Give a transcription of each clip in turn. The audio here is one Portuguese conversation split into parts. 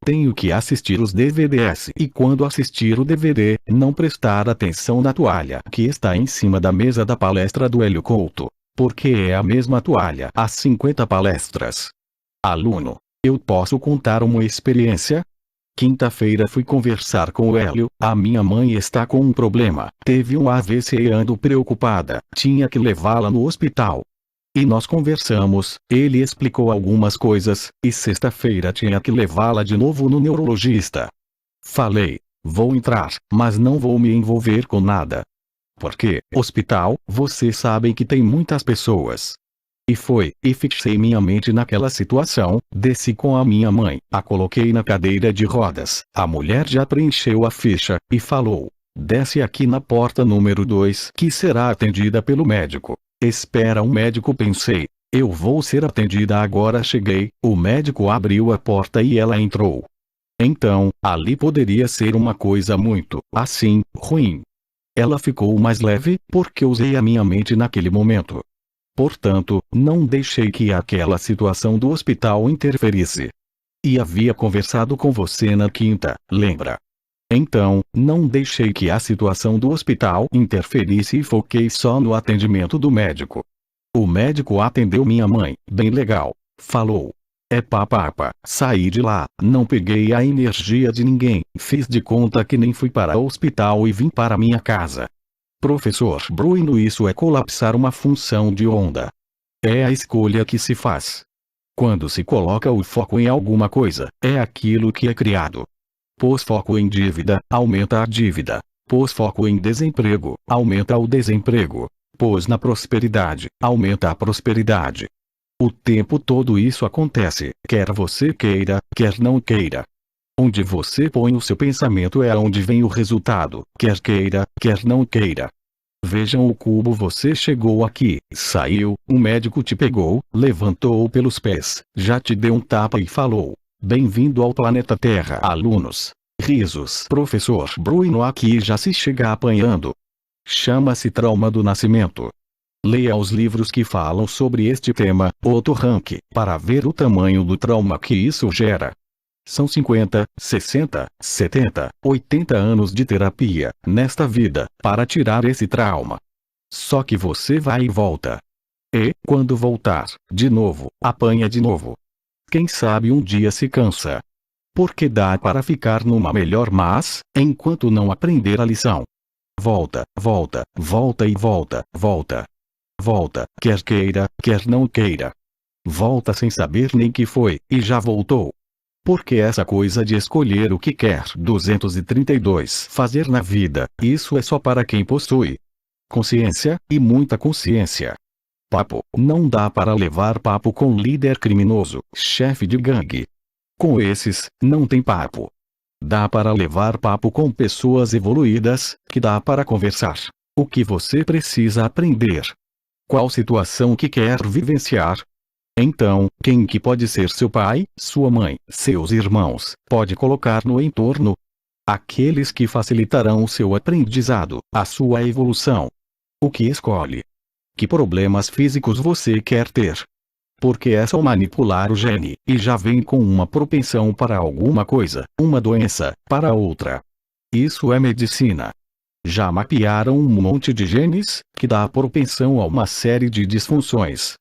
tenho que assistir os DVDs e quando assistir o DVD, não prestar atenção na toalha que está em cima da mesa da palestra do Hélio Couto, porque é a mesma toalha há 50 palestras. Aluno, eu posso contar uma experiência? Quinta-feira fui conversar com o Hélio, a minha mãe está com um problema, teve um AVC e ando preocupada, tinha que levá-la no hospital. E nós conversamos, ele explicou algumas coisas, e sexta-feira tinha que levá-la de novo no neurologista. Falei, vou entrar, mas não vou me envolver com nada. Porque, hospital, vocês sabem que tem muitas pessoas. E fixei minha mente naquela situação, desci com a minha mãe, a coloquei na cadeira de rodas, a mulher já preencheu a ficha, e falou, desce aqui na porta número 2 que será atendida pelo médico. Espera um médico, pensei, eu vou ser atendida agora. Cheguei, o médico abriu a porta e ela entrou. Então, ali poderia ser uma coisa muito, assim, ruim. Ela ficou mais leve, porque usei a minha mente naquele momento. Portanto, não deixei que aquela situação do hospital interferisse. E havia conversado com você na quinta, lembra? Então, não deixei que a situação do hospital interferisse e foquei só no atendimento do médico. O médico atendeu minha mãe, bem legal, falou. É papapa, saí de lá, não peguei a energia de ninguém, fiz de conta que nem fui para o hospital e vim para minha casa. Professor Bruno, isso é colapsar uma função de onda. É a escolha que se faz. Quando se coloca o foco em alguma coisa, é aquilo que é criado. Pôs foco em dívida, aumenta a dívida. Pôs foco em desemprego, aumenta o desemprego. Pôs na prosperidade, aumenta a prosperidade. O tempo todo isso acontece, quer você queira, quer não queira. Onde você põe o seu pensamento é onde vem o resultado, quer queira, quer não queira. Vejam o cubo, você chegou aqui, saiu, um médico te pegou, levantou pelos pés, já te deu um tapa e falou. Bem-vindo ao planeta Terra, alunos. Risos. Professor Bruno aqui já se chega apanhando. Chama-se trauma do nascimento. Leia os livros que falam sobre este tema, Otto Rank, para ver o tamanho do trauma que isso gera. São 50, 60, 70, 80 anos de terapia, nesta vida, para tirar esse trauma. Só que você vai e volta. E, quando voltar, de novo, apanha de novo. Quem sabe um dia se cansa. Porque dá para ficar numa melhor, mas, enquanto não aprender a lição. Volta, volta, volta e volta, volta. Volta, quer queira, quer não queira. Volta sem saber nem que foi, e já voltou. Porque essa coisa de escolher o que quer 232 fazer na vida, isso é só para quem possui consciência, e muita consciência. Papo, não dá para levar papo com líder criminoso, chefe de gangue. Com esses, não tem papo. Dá para levar papo com pessoas evoluídas, que dá para conversar. O que você precisa aprender? Qual situação que quer vivenciar? Então, quem que pode ser seu pai, sua mãe, seus irmãos, pode colocar no entorno? Aqueles que facilitarão o seu aprendizado, a sua evolução. O que escolhe? Que problemas físicos você quer ter? Porque é só manipular o gene, e já vem com uma propensão para alguma coisa, uma doença, para outra. Isso é medicina. Já mapearam um monte de genes, que dá propensão a uma série de disfunções.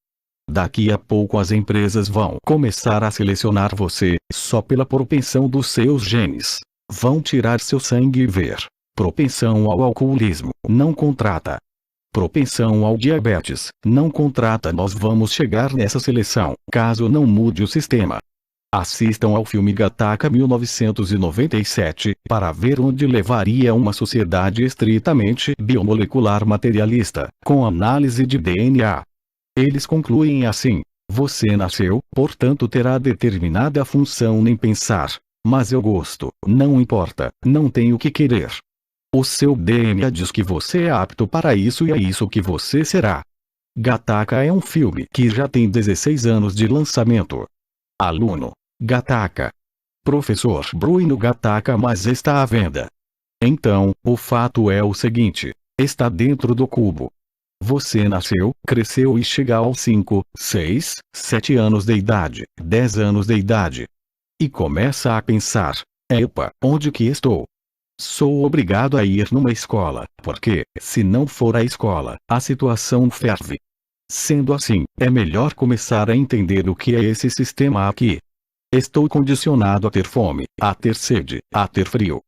Daqui a pouco as empresas vão começar a selecionar você, só pela propensão dos seus genes. Vão tirar seu sangue e ver. Propensão ao alcoolismo, não contrata. Propensão ao diabetes, não contrata. Nós vamos chegar nessa seleção, caso não mude o sistema. Assistam ao filme Gattaca 1997, para ver onde levaria uma sociedade estritamente biomolecular materialista, com análise de DNA. Eles concluem assim: você nasceu, portanto terá determinada função, nem pensar. Mas eu gosto, não importa, não tenho que querer. O seu DNA diz que você é apto para isso e é isso que você será. Gattaca é um filme que já tem 16 anos de lançamento. Aluno. Gattaca. Professor Bruno Gattaca, mas está à venda. Então, o fato é o seguinte: está dentro do cubo. Você nasceu, cresceu e chega aos 5, 6, 7 anos de idade, 10 anos de idade. E começa a pensar: epa, onde que estou? Sou obrigado a ir numa escola, porque, se não for a escola, a situação ferve. Sendo assim, é melhor começar a entender o que é esse sistema aqui. Estou condicionado a ter fome, a ter sede, a ter frio.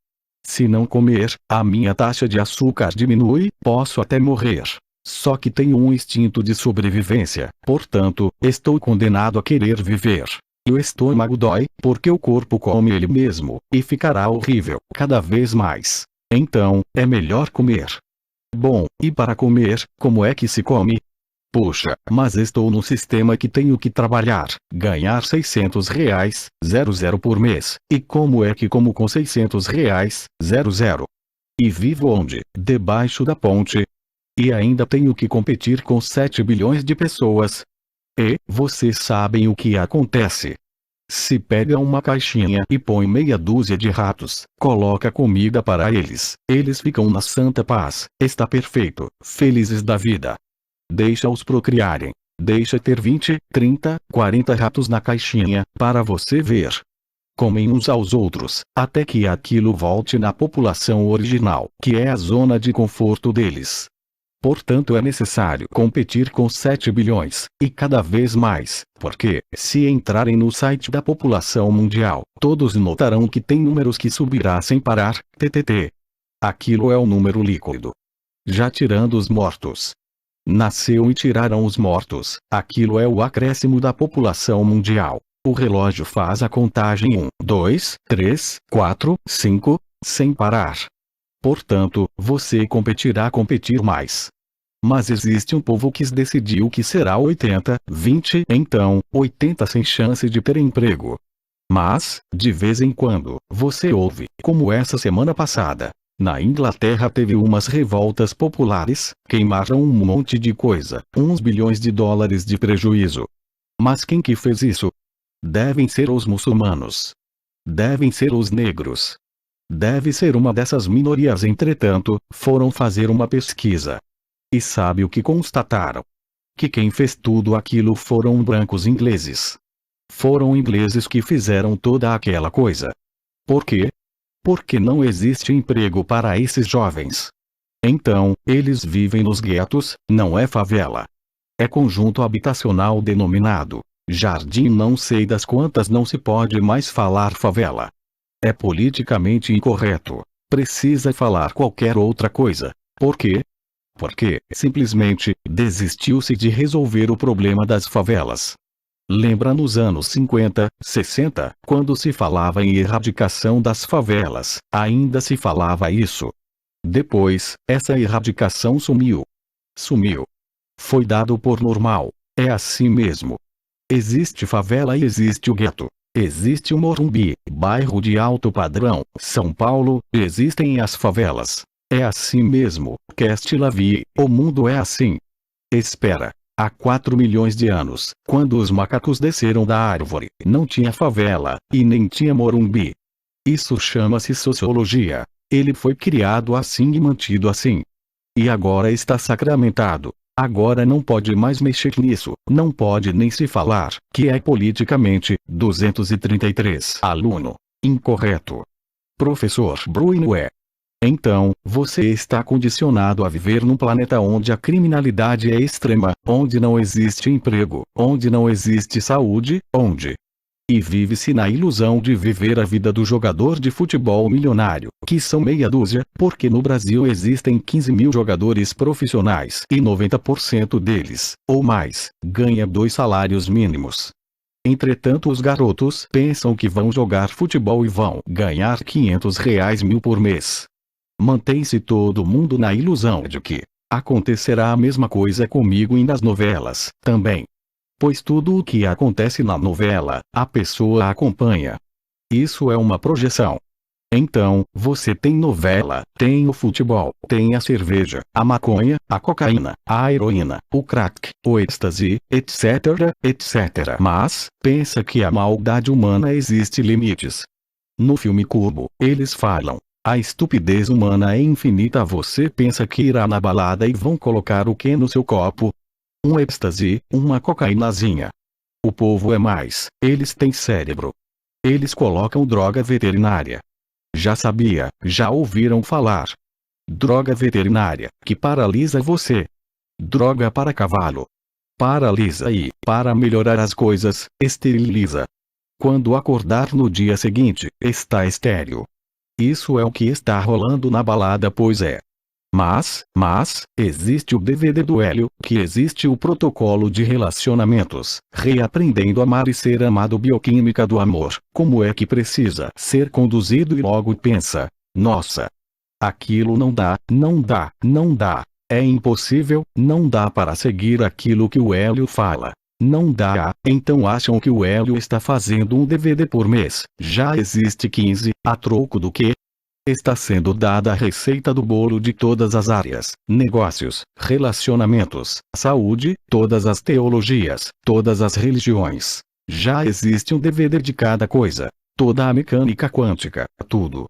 Se não comer, a minha taxa de açúcar diminui, posso até morrer. Só que tenho um instinto de sobrevivência, portanto, estou condenado a querer viver. E o estômago dói, porque o corpo come ele mesmo, e ficará horrível, cada vez mais. Então, é melhor comer. Bom, e para comer, como é que se come? Puxa, mas estou num sistema que tenho que trabalhar, ganhar R$ 600, 00 por mês, e como é que como com R$ 600, 00? E vivo onde? Debaixo da ponte. E ainda tenho que competir com 7 bilhões de pessoas. E, vocês sabem o que acontece. Se pega uma caixinha e põe meia dúzia de ratos, coloca comida para eles, eles ficam na santa paz, está perfeito, felizes da vida. Deixa-os procriarem. Deixa ter 20, 30, 40 ratos na caixinha, para você ver. Comem uns aos outros, até que aquilo volte na população original, que é a zona de conforto deles. Portanto, é necessário competir com 7 bilhões, e cada vez mais, porque, se entrarem no site da população mundial, todos notarão que tem números que subirá sem parar, ttt. Aquilo é o número líquido. Já tirando os mortos. Nasceu e tiraram os mortos, aquilo é o acréscimo da população mundial. O relógio faz a contagem 1, 2, 3, 4, 5, sem parar. Portanto, você competirá competir mais. Mas existe um povo que decidiu que será 80, 20, então, 80 sem chance de ter emprego. Mas, de vez em quando, você ouve, como essa semana passada. Na Inglaterra teve umas revoltas populares, queimaram um monte de coisa, uns bilhões de dólares de prejuízo. Mas quem que fez isso? Devem ser os muçulmanos. Devem ser os negros. Deve ser uma dessas minorias. Entretanto, foram fazer uma pesquisa. E sabe o que constataram? Que quem fez tudo aquilo foram brancos ingleses. Foram ingleses que fizeram toda aquela coisa. Por quê? Porque não existe emprego para esses jovens. Então, eles vivem nos guetos, não é favela. É conjunto habitacional denominado jardim não sei das quantas, não se pode mais falar favela. É politicamente incorreto. Precisa falar qualquer outra coisa. Por quê? Porque, simplesmente, desistiu-se de resolver o problema das favelas. Lembra nos anos 50, 60, quando se falava em erradicação das favelas, ainda se falava isso. Depois, essa erradicação sumiu. Sumiu. Foi dado por normal. É assim mesmo. Existe favela e existe o gueto. Existe o Morumbi, bairro de alto padrão, São Paulo, existem as favelas. É assim mesmo, Cast la vie, o mundo é assim. Espera. Há 4 milhões de anos, quando os macacos desceram da árvore, não tinha favela, e nem tinha Morumbi. Isso chama-se sociologia. Ele foi criado assim e mantido assim. E agora está sacramentado. Agora não pode mais mexer nisso, não pode nem se falar, que é politicamente, 233. Aluno. Incorreto. Professor Bruno é. Então, você está condicionado a viver num planeta onde a criminalidade é extrema, onde não existe emprego, onde não existe saúde, onde... E vive-se na ilusão de viver a vida do jogador de futebol milionário, que são meia dúzia, porque no Brasil existem 15 mil jogadores profissionais e 90% deles, ou mais, ganha 2 salários mínimos. Entretanto, os garotos pensam que vão jogar futebol e vão ganhar R$ 500 mil por mês. Mantém-se todo mundo na ilusão de que acontecerá a mesma coisa comigo e nas novelas, também. Pois tudo o que acontece na novela, a pessoa acompanha. Isso é uma projeção. Então, você tem novela, tem o futebol, tem a cerveja, a maconha, a cocaína, a heroína, o crack, o êxtase, etc, etc. Mas, pensa que a maldade humana existe limites. No filme Cubo, eles falam: a estupidez humana é infinita. Você pensa que irá na balada e vão colocar o que no seu copo? Um êxtase, uma cocaínazinha. O povo é mais, eles têm cérebro. Eles colocam droga veterinária. Já sabia, já ouviram falar. Droga veterinária, que paralisa você. Droga para cavalo. Paralisa e, para melhorar as coisas, esteriliza. Quando acordar no dia seguinte, está estéril. Isso é o que está rolando na balada, pois é. Mas, existe o DVD do Hélio, que existe o protocolo de relacionamentos, reaprendendo a amar e ser amado, bioquímica do amor, como é que precisa ser conduzido, e logo pensa, nossa, aquilo não dá, é impossível, não dá para seguir aquilo que o Hélio fala. Não dá, então acham que o Hélio está fazendo um DVD por mês, já existe 15, a troco do que? Está sendo dada a receita do bolo de todas as áreas, negócios, relacionamentos, saúde, todas as teologias, todas as religiões. Já existe um DVD de cada coisa, toda a mecânica quântica, tudo.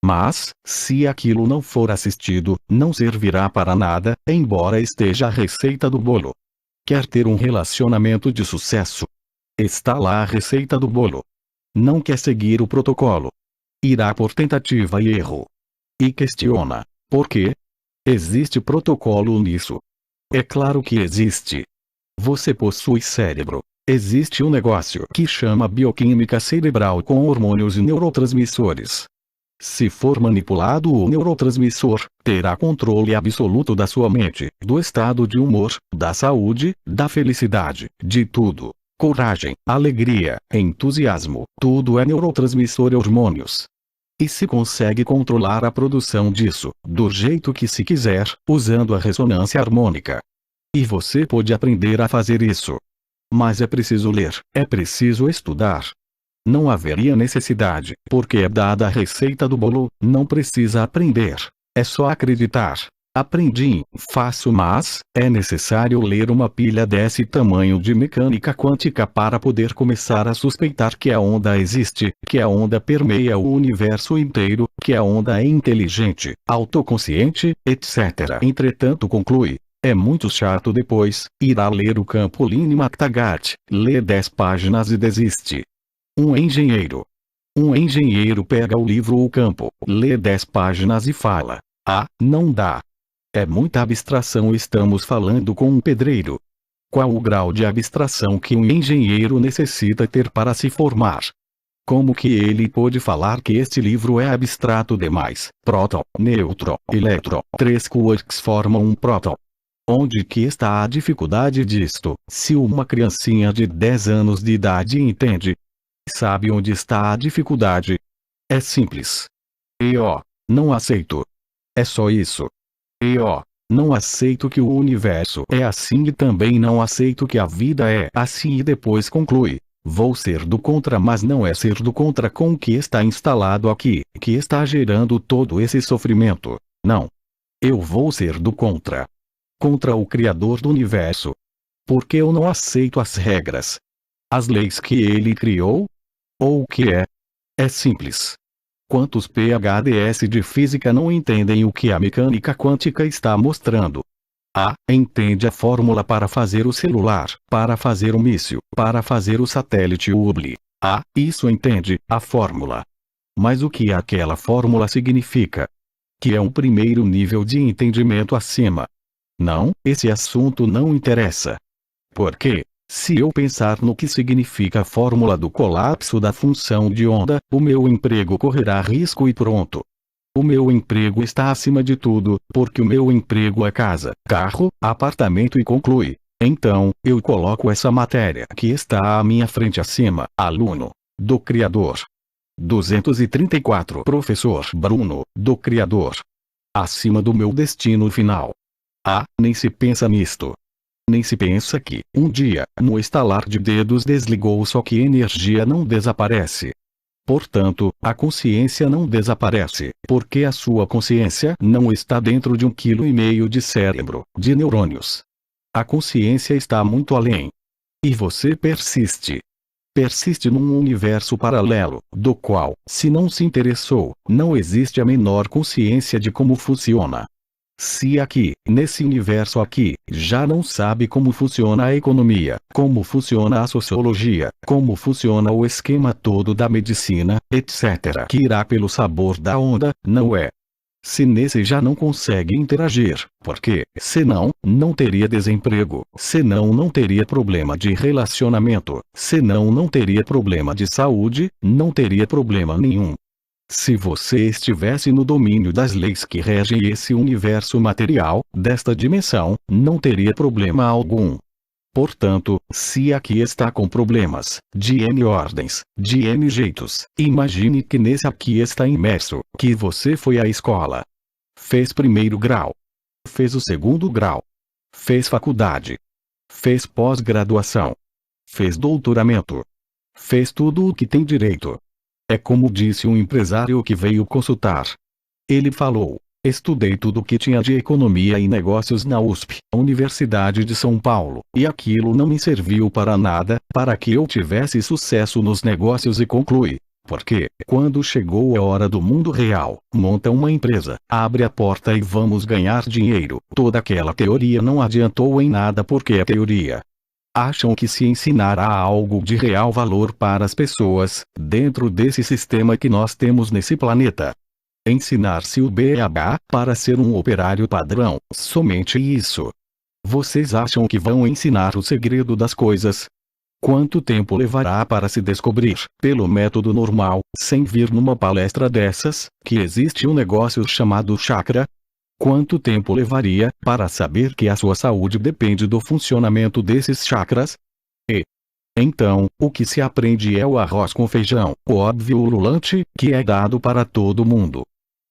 Mas, se aquilo não for assistido, não servirá para nada, embora esteja a receita do bolo. Quer ter um relacionamento de sucesso? Está lá a receita do bolo. Não quer seguir o protocolo? Irá por tentativa e erro. E questiona: por quê? Existe protocolo nisso? É claro que existe. Você possui cérebro. Existe um negócio que chama bioquímica cerebral com hormônios e neurotransmissores. Se for manipulado o neurotransmissor, terá controle absoluto da sua mente, do estado de humor, da saúde, da felicidade, de tudo. Coragem, alegria, entusiasmo, tudo é neurotransmissor e hormônios. E se consegue controlar a produção disso, do jeito que se quiser, usando a ressonância harmônica. E você pode aprender a fazer isso. Mas é preciso ler, é preciso estudar. Não haveria necessidade, porque é dada a receita do bolo, não precisa aprender. É só acreditar. Aprendi, faço, mas é necessário ler uma pilha desse tamanho de mecânica quântica para poder começar a suspeitar que a onda existe, que a onda permeia o universo inteiro, que a onda é inteligente, autoconsciente, etc. Entretanto, conclui, é muito chato depois, irá ler o Campoline McTaggart, lê 10 páginas e desiste. Um engenheiro pega o livro O Campo, lê 10 páginas e fala, não dá. É muita abstração. Estamos falando com um pedreiro. Qual o grau de abstração que um engenheiro necessita ter para se formar? Como que ele pode falar que este livro é abstrato demais? Próton, nêutron, elétron, 3 quarks formam um próton. Onde que está a dificuldade disto, se uma criancinha de 10 anos de idade entende? Sabe onde está a dificuldade? É simples. Não aceito. É só isso. Não aceito que o universo é assim e também não aceito que a vida é assim, e depois conclui, vou ser do contra, mas não é ser do contra com o que está instalado aqui, que está gerando todo esse sofrimento. Não. Eu vou ser do contra. Contra o Criador do universo. Porque eu não aceito as regras. As leis que ele criou? Ou o que é? É simples. Quantos PhDs de física não entendem o que a mecânica quântica está mostrando? Entende a fórmula para fazer o celular, para fazer o míssil, para fazer o satélite Hubble. Isso entende, a fórmula. Mas o que aquela fórmula significa? Que é um primeiro nível de entendimento acima. Não, esse assunto não interessa. Por quê? Se eu pensar no que significa a fórmula do colapso da função de onda, o meu emprego correrá risco e pronto. O meu emprego está acima de tudo, porque o meu emprego é casa, carro, apartamento e conclui. Então, eu coloco essa matéria que está à minha frente acima, aluno, do Criador. 234 Professor Bruno, do Criador. Acima do meu destino final. Nem se pensa nisto. Nem se pensa que, um dia, no estalar de dedos desligou, só que energia não desaparece. Portanto, a consciência não desaparece, porque a sua consciência não está dentro de 1,5 kg de cérebro, de neurônios. A consciência está muito além. E você persiste. Persiste num universo paralelo, do qual, se não se interessou, não existe a menor consciência de como funciona. Se aqui, nesse universo aqui, já não sabe como funciona a economia, como funciona a sociologia, como funciona o esquema todo da medicina, etc., que irá pelo sabor da onda, não é? Se nesse já não consegue interagir, porque, senão, não teria desemprego, senão não teria problema de relacionamento, senão não teria problema de saúde, não teria problema nenhum. Se você estivesse no domínio das leis que regem esse universo material, desta dimensão, não teria problema algum. Portanto, se aqui está com problemas, de N ordens, de N jeitos, imagine que nesse aqui está imerso, que você foi à escola. Fez primeiro grau. Fez o segundo grau. Fez faculdade. Fez pós-graduação. Fez doutoramento. Fez tudo o que tem direito. É como disse um empresário que veio consultar. Ele falou: estudei tudo o que tinha de economia e negócios na USP, Universidade de São Paulo, e aquilo não me serviu para nada, para que eu tivesse sucesso nos negócios, e conclui. Porque, quando chegou a hora do mundo real, monta uma empresa, abre a porta e vamos ganhar dinheiro. Toda aquela teoria não adiantou em nada porque é teoria. Acham que se ensinará algo de real valor para as pessoas, dentro desse sistema que nós temos nesse planeta? Ensinar-se o beabá para ser um operário padrão, somente isso. Vocês acham que vão ensinar o segredo das coisas? Quanto tempo levará para se descobrir, pelo método normal, sem vir numa palestra dessas, que existe um negócio chamado chakra? Quanto tempo levaria para saber que a sua saúde depende do funcionamento desses chakras? E então, o que se aprende é o arroz com feijão, o óbvio ululante, que é dado para todo mundo.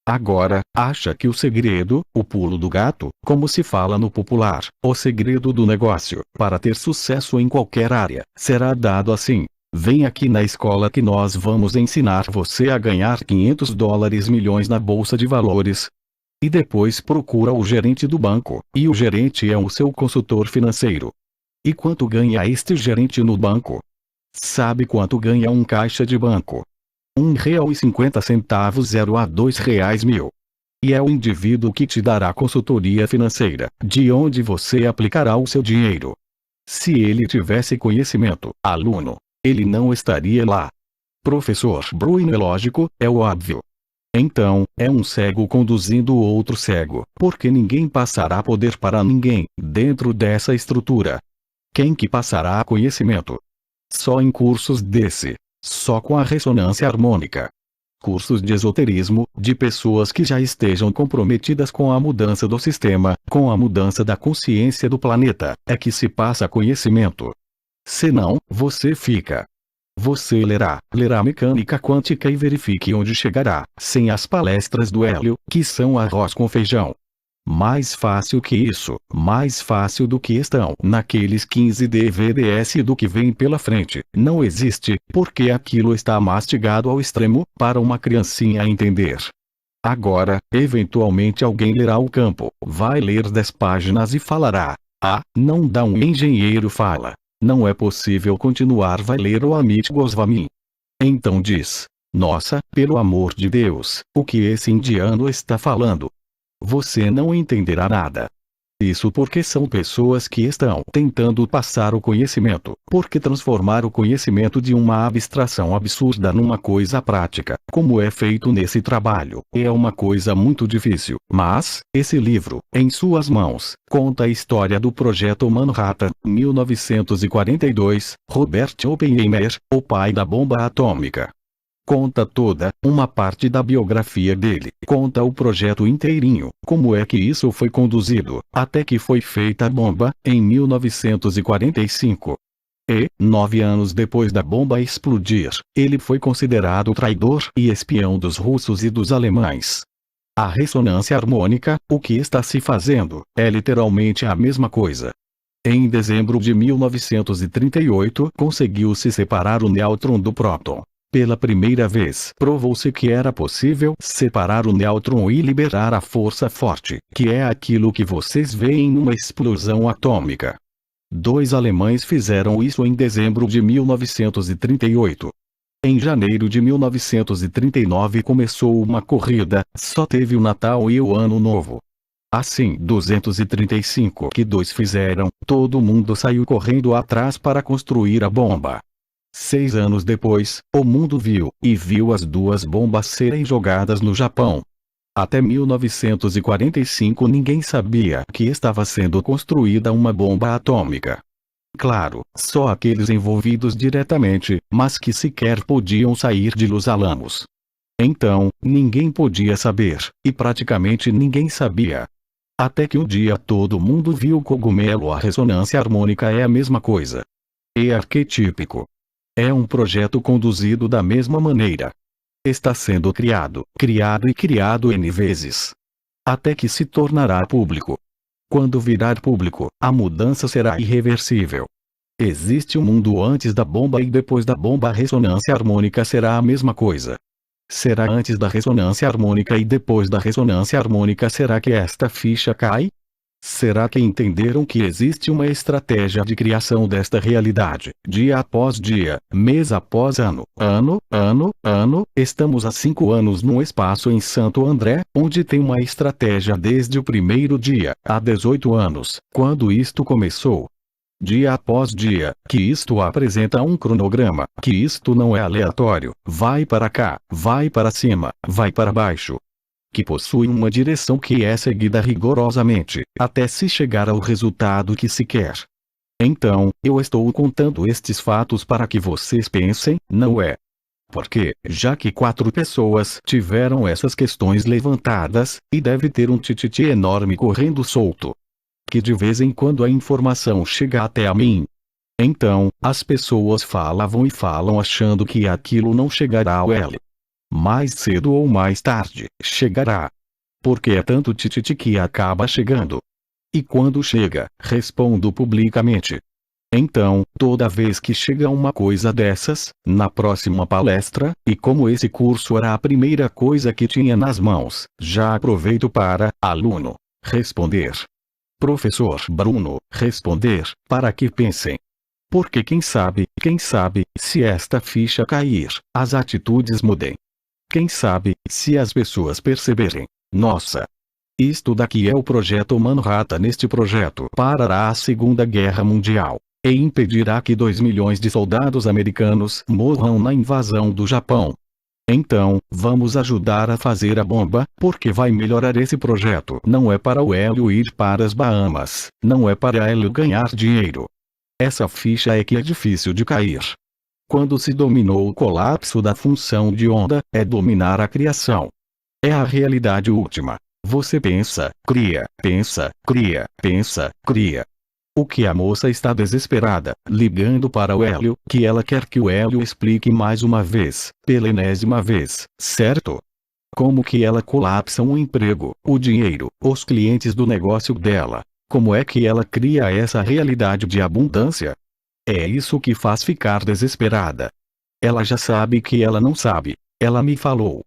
Agora, acha que o segredo, o pulo do gato, como se fala no popular, o segredo do negócio, para ter sucesso em qualquer área, será dado assim: vem aqui na escola que nós vamos ensinar você a ganhar $500 milhões na bolsa de valores. E depois procura o gerente do banco, e o gerente é o seu consultor financeiro. E quanto ganha este gerente no banco? Sabe quanto ganha um caixa de banco? R$1,50 0 a R$2 mil. E é o indivíduo que te dará consultoria financeira, de onde você aplicará o seu dinheiro. Se ele tivesse conhecimento, aluno, ele não estaria lá. Professor Bruno, é lógico, é o óbvio. Então, é um cego conduzindo outro cego, porque ninguém passará poder para ninguém, dentro dessa estrutura. Quem que passará conhecimento? Só em cursos desse. Só com a ressonância harmônica. Cursos de esoterismo, de pessoas que já estejam comprometidas com a mudança do sistema, com a mudança da consciência do planeta, é que se passa conhecimento. Senão, você fica. Você lerá mecânica quântica e verifique onde chegará, sem as palestras do Hélio, que são arroz com feijão. Mais fácil que isso, mais fácil do que estão naqueles 15 DVDs do que vem pela frente, não existe, porque aquilo está mastigado ao extremo, para uma criancinha entender. Agora, eventualmente alguém lerá o campo, vai ler 10 páginas e falará: ah, não dá, um engenheiro fala. Não é possível continuar, vai ler o Amit Goswami. Então diz: nossa, pelo amor de Deus, o que esse indiano está falando? Você não entenderá nada. Isso porque são pessoas que estão tentando passar o conhecimento, porque transformar o conhecimento de uma abstração absurda numa coisa prática, como é feito nesse trabalho, é uma coisa muito difícil. Mas, esse livro, em suas mãos, conta a história do Projeto Manhattan, 1942, Robert Oppenheimer, o pai da bomba atômica. Conta toda, uma parte da biografia dele, conta o projeto inteirinho, como é que isso foi conduzido, até que foi feita a bomba, em 1945. E, 9 anos depois da bomba explodir, ele foi considerado traidor e espião dos russos e dos alemães. A ressonância harmônica, o que está se fazendo, é literalmente a mesma coisa. Em dezembro de 1938, conseguiu-se separar o nêutron do próton. Pela primeira vez, provou-se que era possível separar o nêutron e liberar a força forte, que é aquilo que vocês veem numa explosão atômica. 2 alemães fizeram isso em dezembro de 1938. Em janeiro de 1939 começou uma corrida, só teve o Natal e o Ano Novo. Assim 235 que dois fizeram, todo mundo saiu correndo atrás para construir a bomba. 6 anos depois, o mundo viu as duas bombas serem jogadas no Japão. Até 1945 ninguém sabia que estava sendo construída uma bomba atômica. Claro, só aqueles envolvidos diretamente, mas que sequer podiam sair de Los Alamos. Então, ninguém podia saber, e praticamente ninguém sabia. Até que um dia todo mundo viu o cogumelo. A ressonância harmônica é a mesma coisa. É arquetípico. É um projeto conduzido da mesma maneira. Está sendo criado e criado N vezes. Até que se tornará público. Quando virar público, a mudança será irreversível. Existe um mundo antes da bomba e depois da bomba. A ressonância harmônica será a mesma coisa. Será antes da ressonância harmônica e depois da ressonância harmônica. Será que esta ficha cai? Será que entenderam que existe uma estratégia de criação desta realidade, dia após dia, mês após ano? Estamos há 5 anos num espaço em Santo André, onde tem uma estratégia desde o primeiro dia, há 18 anos, quando isto começou. Dia após dia, que isto apresenta um cronograma, que isto não é aleatório, vai para cá, vai para cima, vai para baixo. Que possui uma direção que é seguida rigorosamente, até se chegar ao resultado que se quer. Então, eu estou contando estes fatos para que vocês pensem, não é? Porque, já que 4 pessoas tiveram essas questões levantadas, e deve ter um tititi enorme correndo solto. Que de vez em quando a informação chega até a mim. Então, as pessoas falavam e falam achando que aquilo não chegará ao L. Mais cedo ou mais tarde, chegará. Porque é tanto tititi que acaba chegando. E quando chega, respondo publicamente. Então, toda vez que chega uma coisa dessas, na próxima palestra, e como esse curso era a primeira coisa que tinha nas mãos, já aproveito para, aluno, responder. Professor Bruno, responder, para que pensem. Porque quem sabe, se esta ficha cair, as atitudes mudem. Quem sabe, se as pessoas perceberem, nossa, isto daqui é o projeto Manhattan. Neste projeto parará a Segunda Guerra Mundial, e impedirá que 2 milhões de soldados americanos morram na invasão do Japão. Então, vamos ajudar a fazer a bomba, porque vai melhorar esse projeto. Não é para o Hélio ir para as Bahamas, não é para Hélio ganhar dinheiro. Essa ficha é que é difícil de cair. Quando se dominou o colapso da função de onda, é dominar a criação. É a realidade última. Você pensa, cria, pensa, cria, pensa, cria. O que a moça está desesperada, ligando para o Hélio, que ela quer que o Hélio explique mais uma vez, pela enésima vez, certo? Como que ela colapsa um emprego, o dinheiro, os clientes do negócio dela. Como é que ela cria essa realidade de abundância? É isso que faz ficar desesperada. Ela já sabe que ela não sabe. Ela me falou.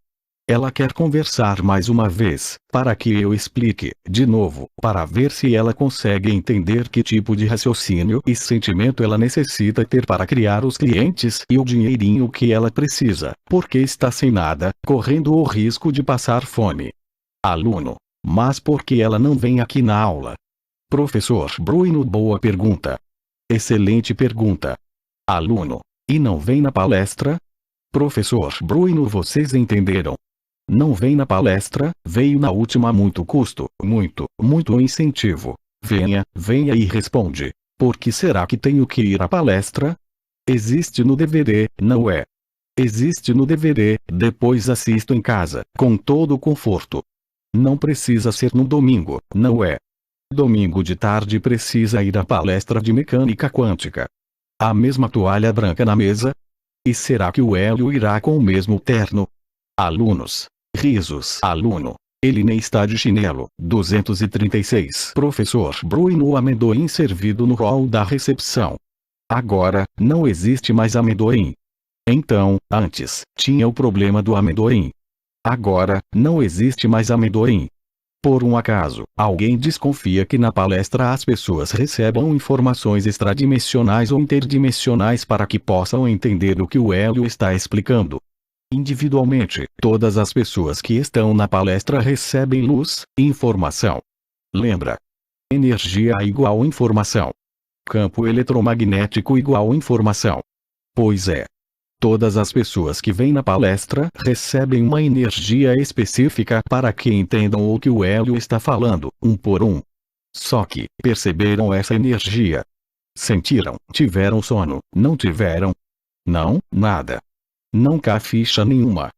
Ela quer conversar mais uma vez, para que eu explique, de novo, para ver se ela consegue entender que tipo de raciocínio e sentimento ela necessita ter para criar os clientes e o dinheirinho que ela precisa, porque está sem nada, correndo o risco de passar fome. Aluno. Mas por que ela não vem aqui na aula? Professor Bruno, boa pergunta. Excelente pergunta. Aluno. E não vem na palestra? Professor Bruno, vocês entenderam? Não vem na palestra, veio na última. Muito custo, muito incentivo. Venha e responde. Por que será que tenho que ir à palestra? Existe no DVD, não é? Existe no DVD, depois assisto em casa, com todo o conforto. Não precisa ser no domingo, não é? Domingo de tarde precisa ir à palestra de mecânica quântica. A mesma toalha branca na mesa? E será que o Hélio irá com o mesmo terno? Alunos. Risos. Aluno. Ele nem está de chinelo. 236. Professor Bruno, amendoim servido no hall da recepção. Agora, não existe mais amendoim. Então, antes, tinha o problema do amendoim. Agora, não existe mais amendoim. Por um acaso, alguém desconfia que na palestra as pessoas recebam informações extradimensionais ou interdimensionais para que possam entender o que o Hélio está explicando. Individualmente, todas as pessoas que estão na palestra recebem luz, informação. Lembra? Energia igual informação. Campo eletromagnético igual informação. Pois é. Todas as pessoas que vêm na palestra recebem uma energia específica para que entendam o que o Hélio está falando, um por um. Só que, perceberam essa energia? Sentiram, tiveram sono, não tiveram? Não, nada. Não cai ficha nenhuma.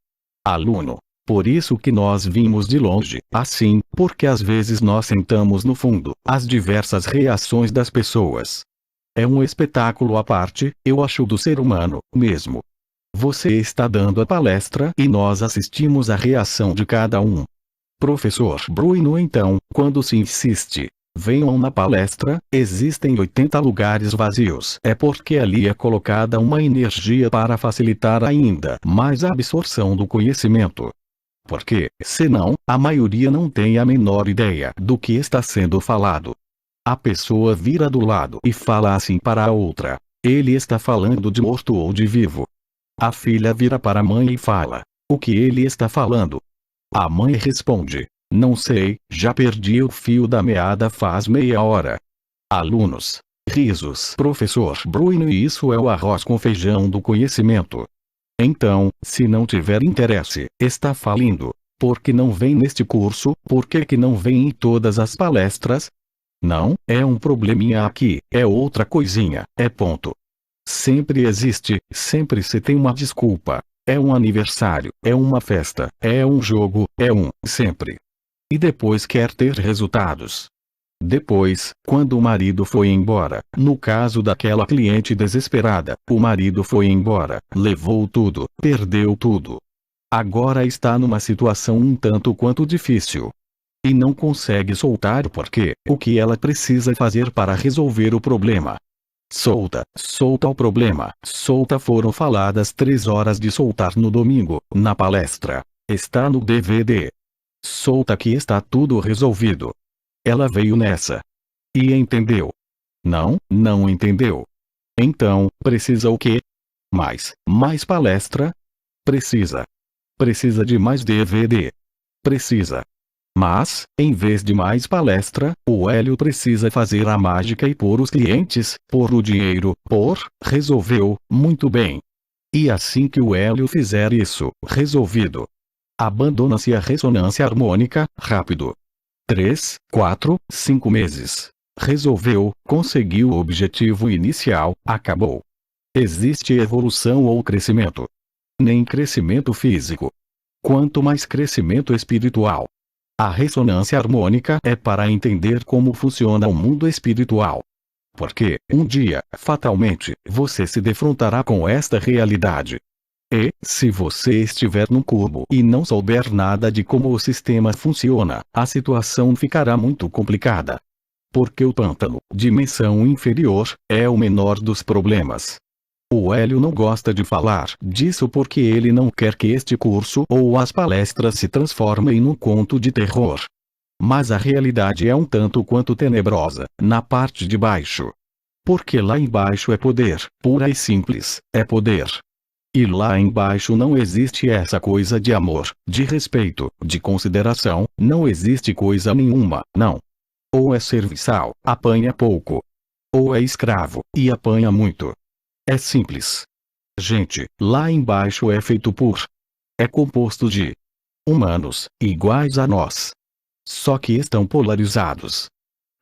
Aluno. Por isso que nós vimos de longe, assim, porque às vezes nós sentamos no fundo, as diversas reações das pessoas. É um espetáculo à parte, eu acho, do ser humano, mesmo. Você está dando a palestra e nós assistimos a reação de cada um. Professor Bruno, então, quando se insiste, venham na palestra, existem 80 lugares vazios. É porque ali é colocada uma energia para facilitar ainda mais a absorção do conhecimento. Porque, senão, a maioria não tem a menor ideia do que está sendo falado. A pessoa vira do lado e fala assim para a outra: ele está falando de morto ou de vivo. A filha vira para a mãe e fala: o que ele está falando? A mãe responde: não sei, já perdi o fio da meada faz meia hora. Alunos. Risos. Professor Bruno, e isso é o arroz com feijão do conhecimento. Então, se não tiver interesse, está falindo. Por que não vem neste curso? Por que não vem em todas as palestras? Não, é um probleminha aqui, é outra coisinha, é ponto. Sempre existe, sempre se tem uma desculpa. É um aniversário, é uma festa, é um jogo, sempre. E depois quer ter resultados. Depois, quando o marido foi embora, no caso daquela cliente desesperada, o marido foi embora, levou tudo, perdeu tudo. Agora está numa situação um tanto quanto difícil. E não consegue soltar porque, o que ela precisa fazer para resolver o problema? Solta o problema, solta. Foram faladas 3 horas de soltar no domingo, na palestra. Está no DVD. Solta que está tudo resolvido. Ela veio nessa. E entendeu. Não entendeu. Então, precisa o quê? Mais palestra? Precisa de mais DVD. Precisa. Mas, em vez de mais palestra, o Hélio precisa fazer a mágica e pôr os clientes, pôr o dinheiro, resolveu, muito bem. E assim que o Hélio fizer isso, resolvido. Abandona-se a ressonância harmônica, rápido. 3, 4, 5 meses. Resolveu, conseguiu o objetivo inicial, acabou. Existe evolução ou crescimento? Nem crescimento físico. Quanto mais crescimento espiritual. A ressonância harmônica é para entender como funciona o mundo espiritual. Porque, um dia, fatalmente, você se defrontará com esta realidade. E, se você estiver num cubo e não souber nada de como o sistema funciona, a situação ficará muito complicada. Porque o pântano, dimensão inferior, é o menor dos problemas. O Hélio não gosta de falar disso porque ele não quer que este curso ou as palestras se transformem num conto de terror. Mas a realidade é um tanto quanto tenebrosa, na parte de baixo. Porque lá embaixo é poder, pura e simples, é poder. E lá embaixo não existe essa coisa de amor, de respeito, de consideração, não existe coisa nenhuma, não. Ou é serviçal, apanha pouco. Ou é escravo, e apanha muito. É simples. Gente, lá embaixo é feito por. É composto de humanos, iguais a nós. Só que estão polarizados.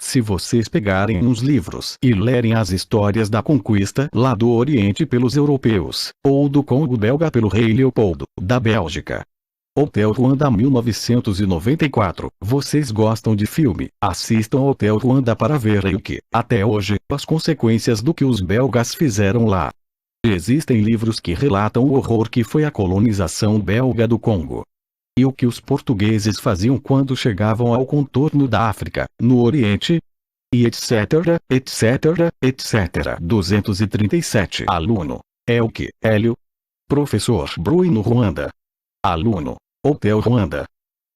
Se vocês pegarem uns livros e lerem as histórias da conquista lá do Oriente pelos europeus, ou do Congo belga pelo rei Leopoldo, da Bélgica. Hotel Ruanda 1994. Vocês gostam de filme? Assistam Hotel Ruanda para verem o que, até hoje, as consequências do que os belgas fizeram lá. Existem livros que relatam o horror que foi a colonização belga do Congo. E o que os portugueses faziam quando chegavam ao contorno da África, no Oriente? E etc, etc, etc. 237. Aluno. É o que, Hélio? Professor Bruno Ruanda. Aluno. Hotel Ruanda.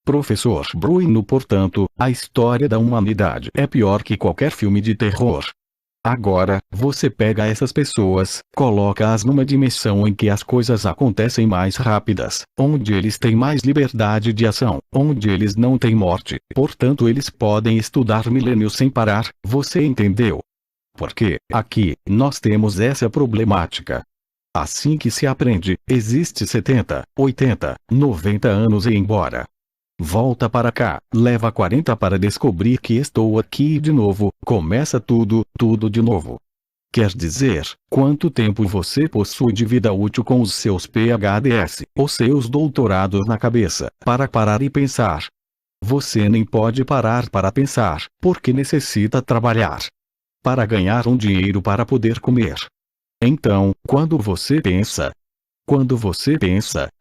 Professor Bruno. Portanto, a história da humanidade é pior que qualquer filme de terror. Agora, você pega essas pessoas, coloca-as numa dimensão em que as coisas acontecem mais rápidas, onde eles têm mais liberdade de ação, onde eles não têm morte, portanto eles podem estudar milênios sem parar, você entendeu? Porque, aqui, nós temos essa problemática. Assim que se aprende, existe 70, 80, 90 anos e embora. Volta para cá, leva 40 para descobrir que estou aqui de novo, começa tudo de novo. Quer dizer, quanto tempo você possui de vida útil com os seus PhDs, os seus doutorados na cabeça, para parar e pensar? Você nem pode parar para pensar, porque necessita trabalhar para ganhar um dinheiro para poder comer. Então, quando você pensa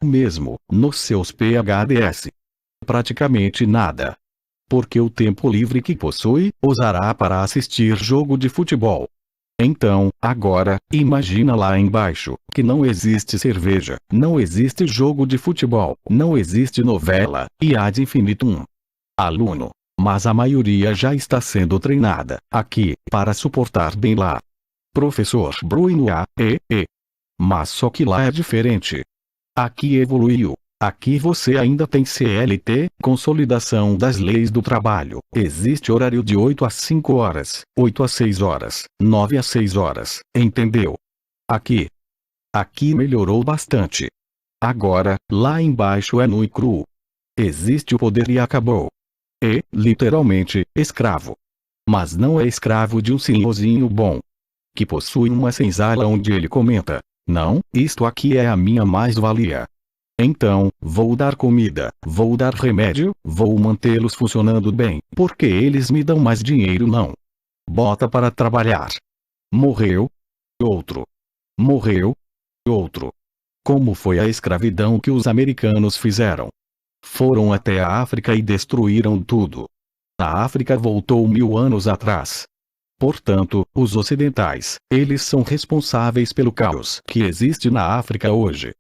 mesmo, nos seus PhDs, praticamente nada. Porque o tempo livre que possui, usará para assistir jogo de futebol. Então, agora, imagina lá embaixo, que não existe cerveja, não existe jogo de futebol, não existe novela, e ad infinitum. Aluno. Mas a maioria já está sendo treinada, aqui, para suportar bem lá. Professor Bruno Mas só que lá é diferente. Aqui evoluiu. Aqui você ainda tem CLT, consolidação das leis do trabalho. Existe horário de 8 a 5 horas, 8 a 6 horas, 9 a 6 horas, entendeu? Aqui melhorou bastante. Agora, lá embaixo é nu e cru. Existe o poder e acabou. Literalmente, escravo. Mas não é escravo de um senhorzinho bom, que possui uma senzala onde ele comenta: não, isto aqui é a minha mais-valia. Então, vou dar comida, vou dar remédio, vou mantê-los funcionando bem, porque eles me dão mais dinheiro não. Bota para trabalhar. Morreu. Outro. Morreu. Outro. Como foi a escravidão que os americanos fizeram? Foram até a África e destruíram tudo. A África voltou 1000 anos atrás. Portanto, os ocidentais, eles são responsáveis pelo caos que existe na África hoje.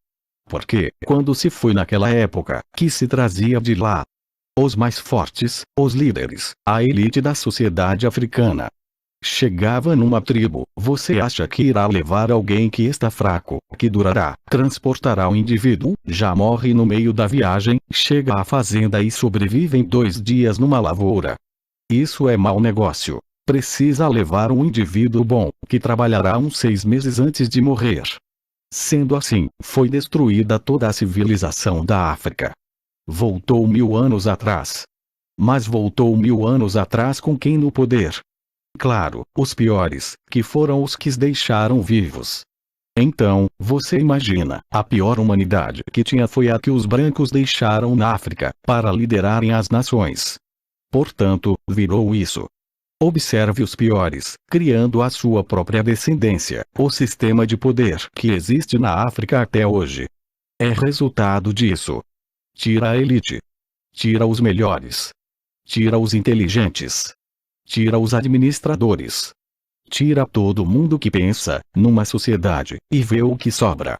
Porque, quando se foi naquela época, que se trazia de lá os mais fortes, os líderes, a elite da sociedade africana. Chegava numa tribo, você acha que irá levar alguém que está fraco, que durará, transportará o indivíduo, já morre no meio da viagem, chega à fazenda e sobrevive em 2 dias numa lavoura. Isso é mau negócio. Precisa levar um indivíduo bom, que trabalhará uns 6 meses antes de morrer. Sendo assim, foi destruída toda a civilização da África. Voltou 1000 anos atrás. Mas voltou 1000 anos atrás com quem no poder? Claro, os piores, que foram os que os deixaram vivos. Então, você imagina, a pior humanidade que tinha foi a que os brancos deixaram na África, para liderarem as nações. Portanto, virou isso. Observe os piores, criando a sua própria descendência, o sistema de poder que existe na África até hoje. É resultado disso. Tira a elite. Tira os melhores. Tira os inteligentes. Tira os administradores. Tira todo mundo que pensa, numa sociedade, e vê o que sobra.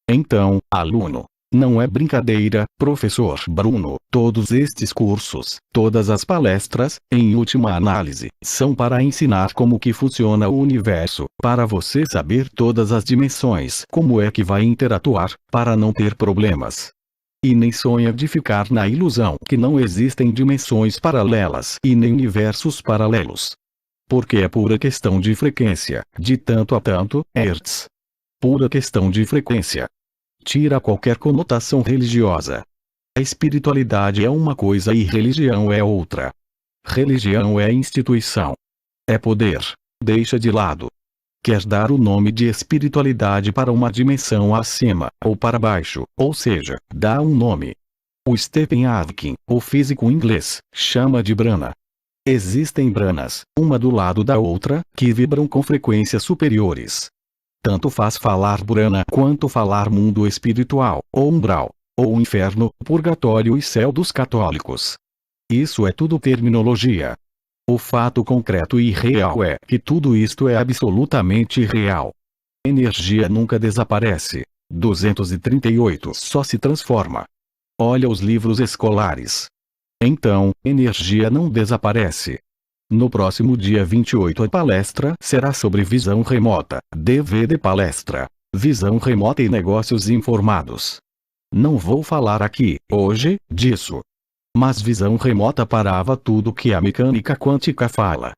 Então, aluno, não é brincadeira, professor Bruno, todos estes cursos, todas as palestras, em última análise, são para ensinar como que funciona o universo, para você saber todas as dimensões, como é que vai interatuar, para não ter problemas. E nem sonha de ficar na ilusão que não existem dimensões paralelas e nem universos paralelos. Porque é pura questão de frequência, de tanto a tanto, hertz. Pura questão de frequência. Tira qualquer conotação religiosa. A espiritualidade é uma coisa e religião é outra. Religião é instituição. É poder. Deixa de lado. Quer dar o nome de espiritualidade para uma dimensão acima, ou para baixo, ou seja, dá um nome. O Stephen Hawking, o físico inglês, chama de brana. Existem branas, uma do lado da outra, que vibram com frequências superiores. Tanto faz falar brana quanto falar mundo espiritual, ou umbral, ou inferno, purgatório e céu dos católicos. Isso é tudo terminologia. O fato concreto e real é que tudo isto é absolutamente real. Energia nunca desaparece. 238 só se transforma. Olha os livros escolares. Então, energia não desaparece. No próximo dia 28 a palestra será sobre visão remota, DVD palestra, visão remota e negócios informados. Não vou falar aqui, hoje, disso. Mas visão remota parava tudo que a mecânica quântica fala.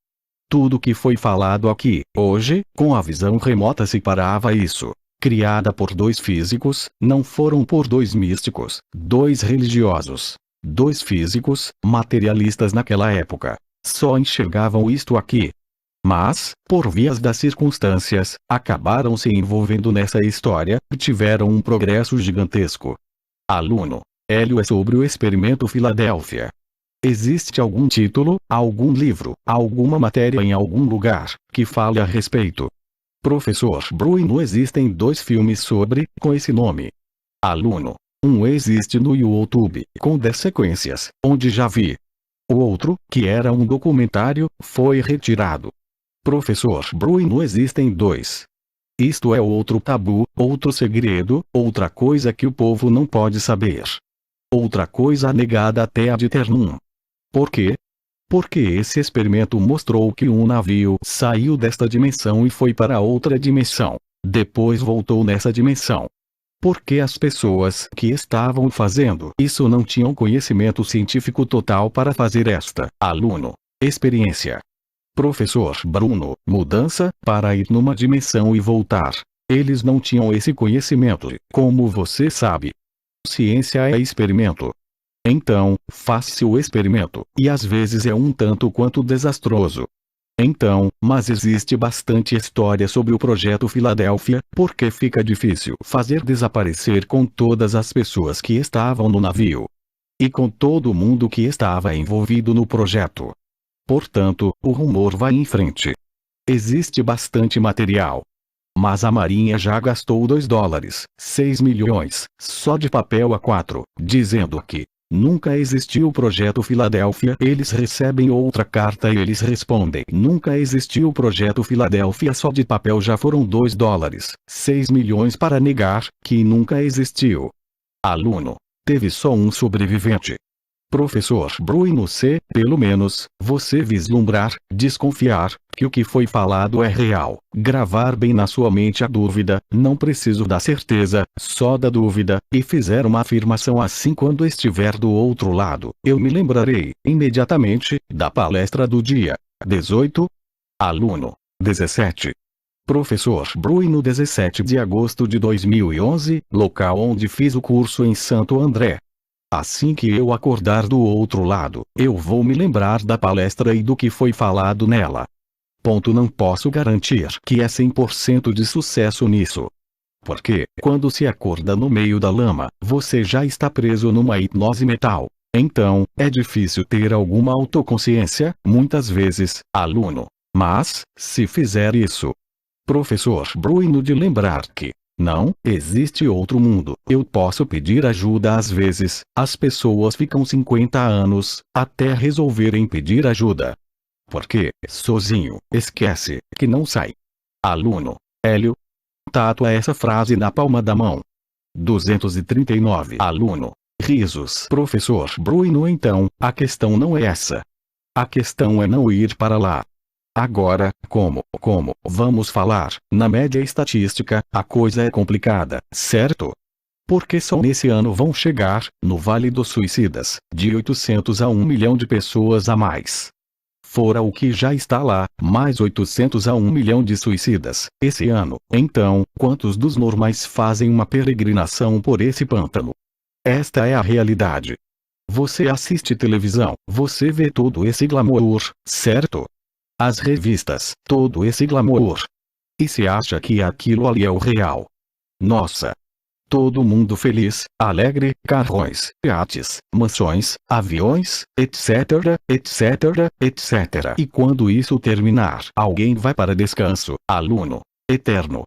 Tudo que foi falado aqui, hoje, com a visão remota se parava isso. Criada por dois físicos, não foram por dois místicos, dois religiosos. Dois físicos, materialistas naquela época. Só enxergavam isto aqui. Mas, por vias das circunstâncias, acabaram se envolvendo nessa história e tiveram um progresso gigantesco. Aluno. Hélio é sobre o experimento Filadélfia. Existe algum título, algum livro, alguma matéria em algum lugar, que fale a respeito? Professor Bruno, existem dois filmes com esse nome. Aluno. Um existe no YouTube, com 10 sequências, onde já vi. O outro, que era um documentário, foi retirado. Professor Bruno, existem dois. Isto é outro tabu, outro segredo, outra coisa que o povo não pode saber. Outra coisa negada até ad eternum. Por quê? Porque esse experimento mostrou que um navio saiu desta dimensão e foi para outra dimensão. Depois voltou nessa dimensão. Porque as pessoas que estavam fazendo isso não tinham conhecimento científico total para fazer esta, aluno, experiência. Professor Bruno, mudança, para ir numa dimensão e voltar. Eles não tinham esse conhecimento, como você sabe. Ciência é experimento. Então, faz-se o experimento, e às vezes é um tanto quanto desastroso. Então, mas existe bastante história sobre o projeto Filadélfia, porque fica difícil fazer desaparecer com todas as pessoas que estavam no navio. E com todo mundo que estava envolvido no projeto. Portanto, o rumor vai em frente. Existe bastante material. Mas a Marinha já gastou $2, 6 milhões, só de papel A4, dizendo que nunca existiu o projeto Filadélfia. Eles recebem outra carta e eles respondem: nunca existiu o projeto Filadélfia. Só de papel já foram $2, 6 milhões para negar que nunca existiu. Aluno. Teve só um sobrevivente. Professor Bruno, se, pelo menos, você vislumbrar, desconfiar, que o que foi falado é real, gravar bem na sua mente a dúvida, não preciso da certeza, só da dúvida, e fizer uma afirmação assim quando estiver do outro lado, eu me lembrarei, imediatamente, da palestra do dia 18. Aluno. 17. Professor Bruno, 17 de agosto de 2011, local onde fiz o curso em Santo André. Assim que eu acordar do outro lado, eu vou me lembrar da palestra e do que foi falado nela. Não posso garantir que é 100% de sucesso nisso. Porque, quando se acorda no meio da lama, você já está preso numa hipnose mental. Então, é difícil ter alguma autoconsciência, muitas vezes, aluno. Mas, se fizer isso, professor Bruno, de lembrar que não existe outro mundo, eu posso pedir ajuda às vezes, as pessoas ficam 50 anos, até resolverem pedir ajuda. Porque, sozinho, esquece, que não sai. Aluno. Hélio. Tatua essa frase na palma da mão. 239. Aluno. Risos. Professor Bruno, então, a questão não é essa. A questão é não ir para lá. Agora, como vamos falar, na média estatística, a coisa é complicada, certo? Porque só nesse ano vão chegar, no Vale dos Suicidas, de 800 a 1 milhão de pessoas a mais. Fora o que já está lá, mais 800 a 1 milhão de suicidas, esse ano. Então, quantos dos normais fazem uma peregrinação por esse pântano? Esta é a realidade. Você assiste televisão, você vê todo esse glamour, certo? As revistas, todo esse glamour. E se acha que aquilo ali é o real? Nossa! Todo mundo feliz, alegre, carrões, iates, mansões, aviões, etc, etc, etc. E quando isso terminar, alguém vai para descanso, aluno. Eterno.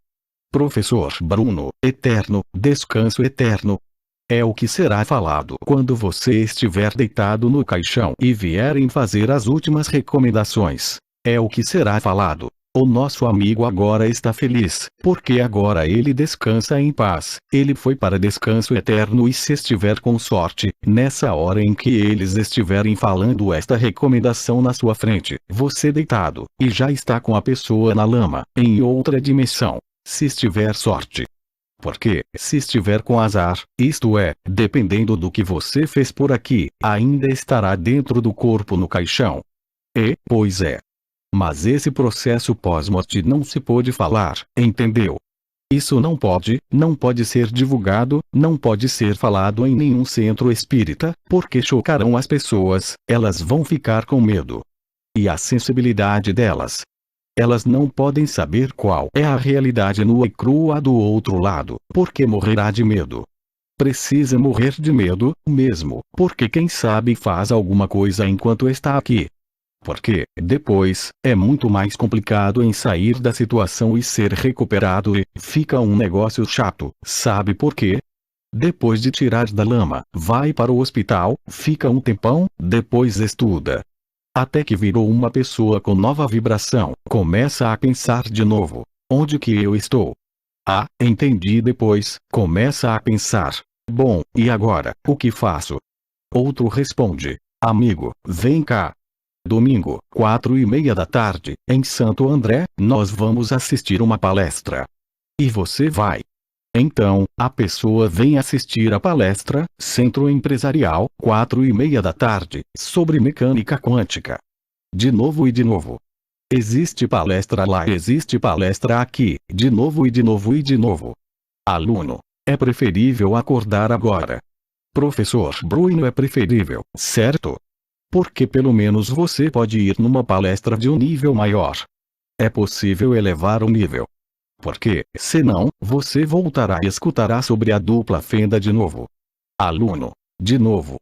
Professor Bruno, eterno, descanso eterno. É o que será falado quando você estiver deitado no caixão e vierem fazer as últimas recomendações. É o que será falado. O nosso amigo agora está feliz, porque agora ele descansa em paz. Ele foi para descanso eterno e se estiver com sorte, nessa hora em que eles estiverem falando esta recomendação na sua frente, você deitado, e já está com a pessoa na lama, em outra dimensão. Se estiver sorte. Porque, se estiver com azar, isto é, dependendo do que você fez por aqui, ainda estará dentro do corpo no caixão. Pois é. Mas esse processo pós-morte não se pode falar, entendeu? Isso não pode ser divulgado, não pode ser falado em nenhum centro espírita, porque chocarão as pessoas, elas vão ficar com medo. E a sensibilidade delas. Elas não podem saber qual é a realidade nua e crua do outro lado, porque morrerá de medo. Precisa morrer de medo, mesmo, porque quem sabe faz alguma coisa enquanto está aqui. Porque, depois, é muito mais complicado em sair da situação e ser recuperado e fica um negócio chato, sabe por quê? Depois de tirar da lama, vai para o hospital, fica um tempão, depois estuda. Até que virou uma pessoa com nova vibração, começa a pensar de novo. Onde que eu estou? Ah, entendi depois, começa a pensar. Bom, e agora, o que faço? Outro responde. Amigo, vem cá. Domingo, 4:30 da tarde, em Santo André, nós vamos assistir uma palestra. E você vai. Então, a pessoa vem assistir a palestra, Centro Empresarial, 4:30 da tarde, sobre mecânica quântica. De novo e de novo. Existe palestra lá, existe palestra aqui, de novo e de novo e de novo. Aluno, é preferível acordar agora. Professor Bruno, é preferível, certo? Porque pelo menos você pode ir numa palestra de um nível maior. É possível elevar o nível. Porque, senão, você voltará e escutará sobre a dupla fenda de novo. Aluno. De novo.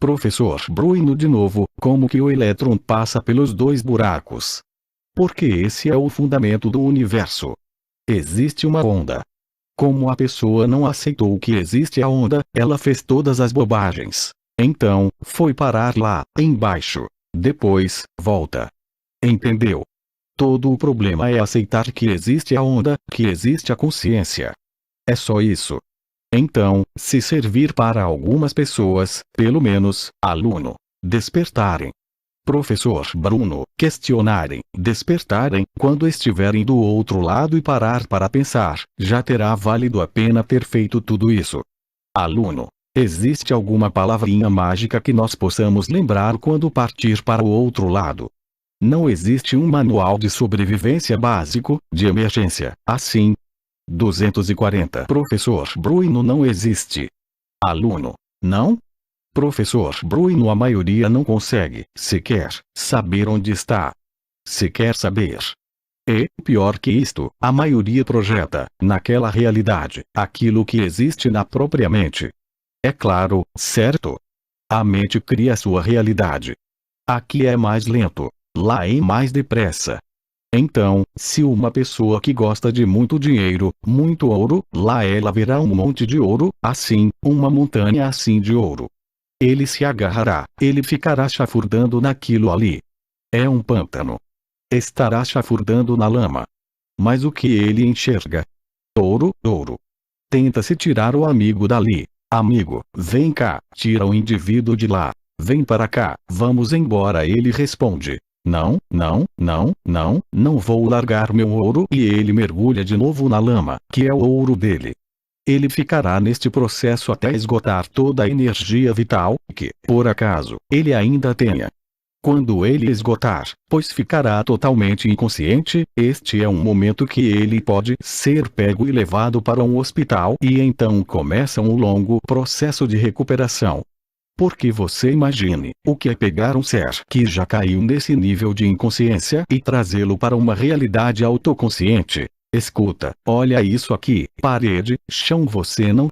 Professor Bruno, de novo, como que o elétron passa pelos dois buracos? Porque esse é o fundamento do universo. Existe uma onda. Como a pessoa não aceitou que existe a onda, ela fez todas as bobagens. Então, foi parar lá, embaixo. Depois, volta. Entendeu? Todo o problema é aceitar que existe a onda, que existe a consciência. É só isso. Então, se servir para algumas pessoas, pelo menos, aluno, despertarem. Professor Bruno, questionarem, despertarem, quando estiverem do outro lado e parar para pensar, já terá valido a pena ter feito tudo isso. Aluno. Existe alguma palavrinha mágica que nós possamos lembrar quando partir para o outro lado? Não existe um manual de sobrevivência básico, de emergência, assim. 240. Professor Bruno, não existe. Aluno. Não? Professor Bruno, a maioria não consegue, sequer, saber onde está. Sequer saber. E, pior que isto, a maioria projeta, naquela realidade, aquilo que existe na própria mente. É claro, certo? A mente cria sua realidade. Aqui é mais lento, lá é mais depressa. Então, se uma pessoa que gosta de muito dinheiro, muito ouro, lá ela verá um monte de ouro, assim, uma montanha assim de ouro. Ele se agarrará, ele ficará chafurdando naquilo ali. É um pântano. Estará chafurdando na lama. Mas o que ele enxerga? Ouro, ouro. Tenta se tirar o amigo dali. Amigo, vem cá, tira o indivíduo de lá. Vem para cá, vamos embora. Ele responde. Não, não, não, não, não vou largar meu ouro. E ele mergulha de novo na lama, que é o ouro dele. Ele ficará neste processo até esgotar toda a energia vital, que, por acaso, ele ainda tenha. Quando ele esgotar, pois ficará totalmente inconsciente, este é um momento que ele pode ser pego e levado para um hospital e então começa um longo processo de recuperação. Porque você imagine, o que é pegar um ser que já caiu nesse nível de inconsciência e trazê-lo para uma realidade autoconsciente. Escuta, olha isso aqui, parede, chão, você não